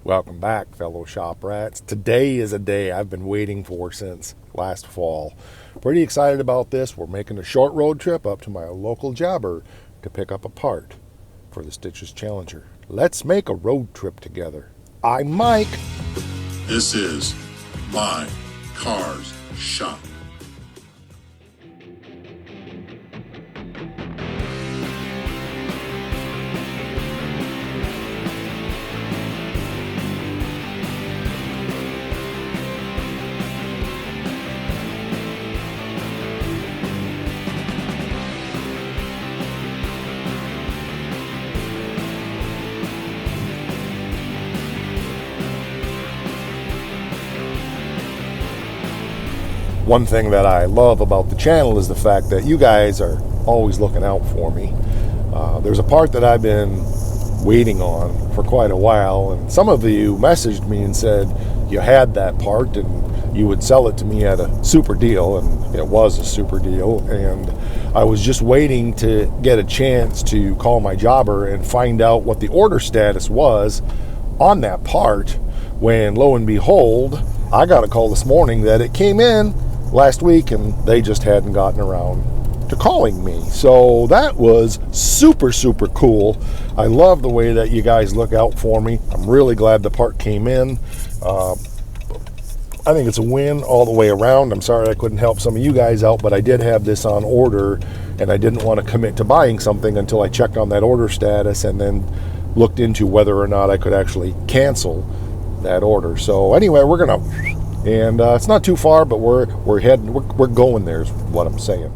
Welcome back, fellow shop rats. Today is a day I've been waiting for since last fall. Pretty excited about this. We're making a short road trip up to my local jobber to pick up a part for the Stitches Challenger. Let's make a road trip together. I'm Mike. This is My Cars Shop. One thing that I love about the channel is the fact that you guys are always looking out for me. There's a part that I've been waiting on for quite a while, and some of you messaged me and said you had that part and you would sell it to me at a super deal, and it was a super deal, and I was just waiting to get a chance to call my jobber and find out what the order status was on that part, when lo and behold, I got a call this morning that it came in last week and they just hadn't gotten around to calling me. So that was super cool. I love the way that you guys look out for me. I'm really glad the part came in. I think it's a win all the way around. I'm sorry I couldn't help some of you guys out, but I did have this on order and I didn't want to commit to buying something until I checked on that order status and then looked into whether or not I could actually cancel that order. So anyway, we're gonna, and it's not too far, but we're going there is what I'm saying.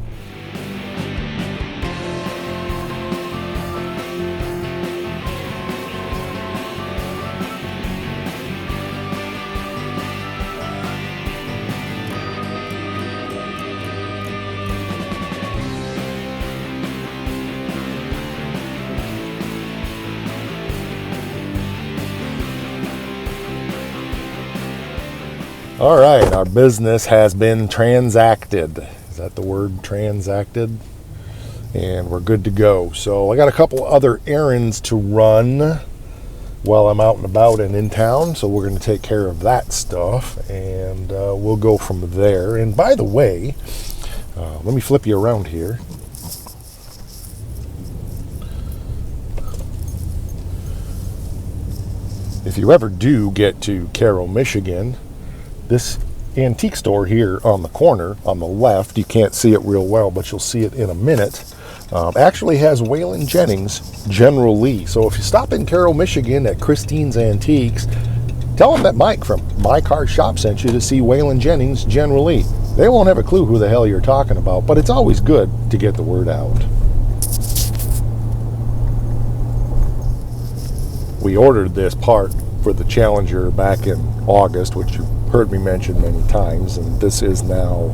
All right, our business has been transacted. Is that the word, transacted? And we're good to go. So I got a couple other errands to run while I'm out and about and in town. So we're going to take care of that stuff, and we'll go from there. And by the way, let me flip you around here. If you ever do get to Cairo, Michigan, this antique store here on the corner on the left, you can't see it real well, but you'll see it in a minute, actually has Waylon Jennings General Lee. So if you stop in Cairo, Michigan at Christine's Antiques, tell them that Mike from My Car Shop sent you to see Waylon Jennings General Lee. They won't have a clue who the hell you're talking about, but it's always good to get the word out. We ordered this part for the Challenger back in August, which you heard me mention many times, and this is now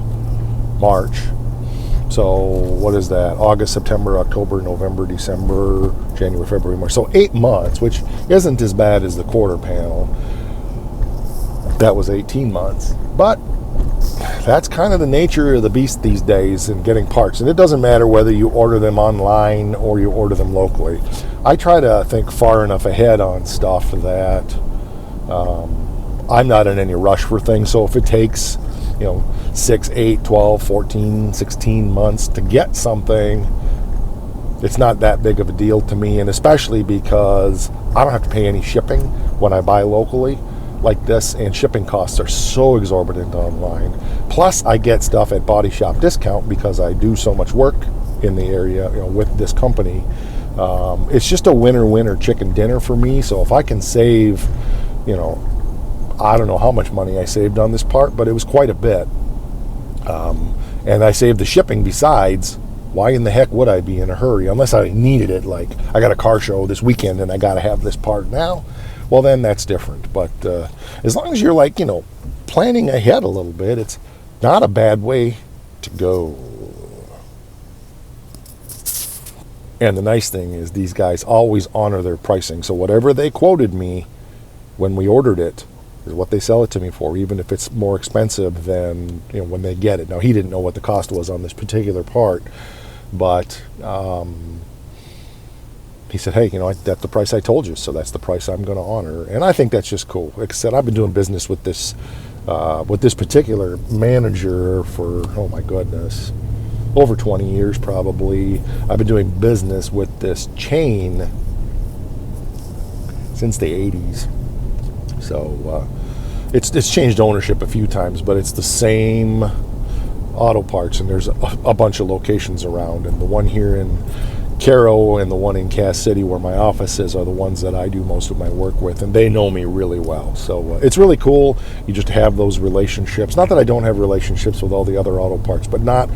March. So what is that? August, September, October, November, December, January, February, March. So 8 months, which isn't as bad as the quarter panel. That was 18 months. But that's kind of the nature of the beast these days in getting parts. And it doesn't matter whether you order them online or you order them locally. I try to think far enough ahead on stuff that I'm not in any rush for things. So if it takes, 6, 8, 12, 14, 16 months to get something, it's not that big of a deal to me. And especially because I don't have to pay any shipping when I buy locally like this, and shipping costs are so exorbitant online. Plus I get stuff at Body Shop discount because I do so much work in the area, with this company. It's just a winner chicken dinner for me. So if I can save, I don't know how much money I saved on this part, but it was quite a bit. And I saved the shipping besides. Why in the heck would I be in a hurry? Unless I needed it, like I got a car show this weekend and I got to have this part now. Well, then that's different. But as long as you're planning ahead a little bit, it's not a bad way to go. And the nice thing is these guys always honor their pricing. So whatever they quoted me when we ordered it is what they sell it to me for, even if it's more expensive than when they get it. Now, he didn't know what the cost was on this particular part, but he said, hey, that's the price I told you, so that's the price I'm going to honor. And I think that's just cool. Like I said, I've been doing business with this particular manager for, oh my goodness, over 20 years probably. I've been doing business with this chain since the 80s. So it's changed ownership a few times, but it's the same auto parts, and there's a bunch of locations around, and the one here in Caro and the one in Cass City where my office is are the ones that I do most of my work with, and they know me really well. So it's really cool. You just have those relationships. Not that I don't have relationships with all the other auto parts, but not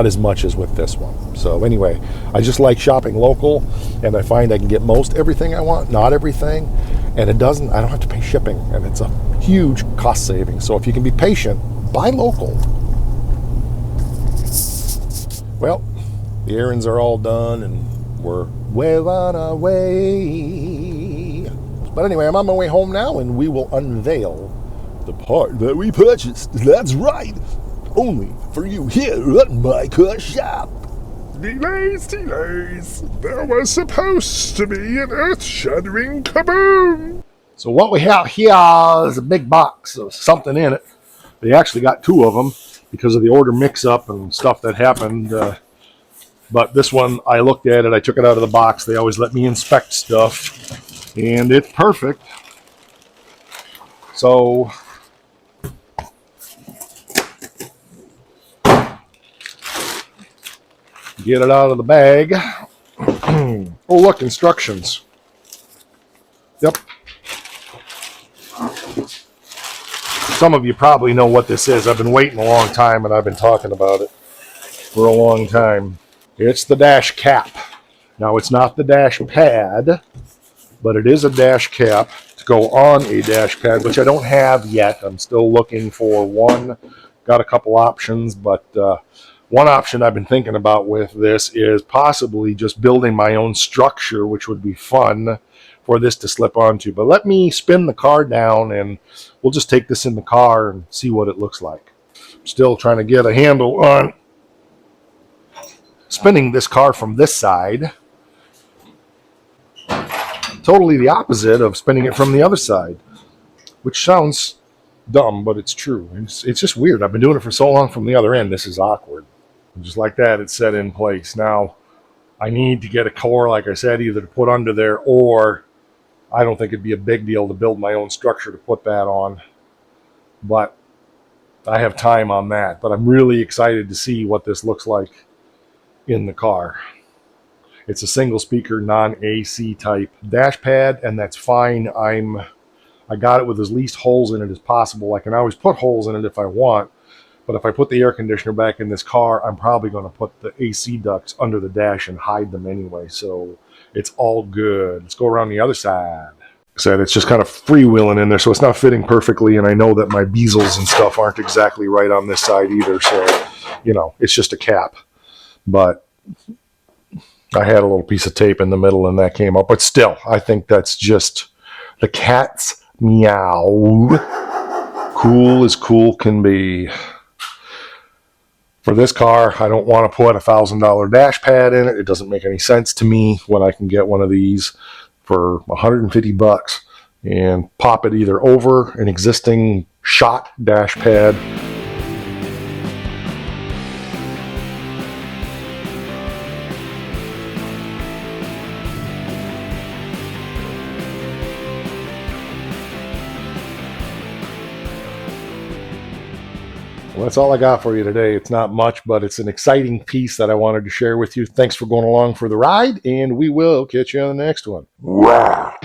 as much as with this one. So anyway, I just like shopping local, and I find I can get most everything I want, not everything, and I don't have to pay shipping, and it's a huge cost saving. So if you can be patient, buy local. Well, the errands are all done, and we're well on our way. But anyway, I'm on my way home now, and we will unveil the part that we purchased. That's right, only for you here at My Car Shop. Delays. There was supposed to be an earth-shattering kaboom. So what we have here is a big box of something in it. They actually got two of them because of the order mix-up and stuff that happened. But this one, I looked at it, I took it out of the box. They always let me inspect stuff, and it's perfect. So, get it out of the bag. Oh, look, instructions. Yep. Some of you probably know what this is. I've been waiting a long time, and I've been talking about it for a long time. It's the dash cap. Now, it's not the dash pad, but it is a dash cap to go on a dash pad, which I don't have yet. I'm still looking for one. Got a couple options, but one option I've been thinking about with this is possibly just building my own structure, which would be fun for this to slip onto. But let me spin the car down, and we'll just take this in the car and see what it looks like. I'm still trying to get a handle on spinning this car from this side. Totally the opposite of spinning it from the other side, which sounds dumb, but it's true. It's just weird. I've been doing it for so long from the other end. This is awkward. And just like that, it's set in place. Now, I need to get a core, like I said, either to put under there, or I don't think it'd be a big deal to build my own structure to put that on. But I have time on that. But I'm really excited to see what this looks like in the car. It's a single speaker, non-AC type dash pad, and that's fine. I got it with as least holes in it as possible. I can always put holes in it if I want, but if I put the air conditioner back in this car, I'm probably going to put the AC ducts under the dash and hide them anyway, so it's all good. Let's go around the other side. Like I said, it's just kind of freewheeling in there, so it's not fitting perfectly, and I know that my bezels and stuff aren't exactly right on this side either, so, it's just a cap. But I had a little piece of tape in the middle and that came up. But still, I think that's just the cat's meow. Cool as cool can be. For this car, I don't want to put $1,000 dash pad in it. It doesn't make any sense to me when I can get one of these for $150 and pop it either over an existing shot dash pad. Well, that's all I got for you today. It's not much, but it's an exciting piece that I wanted to share with you. Thanks for going along for the ride, and we will catch you on the next one. Wow.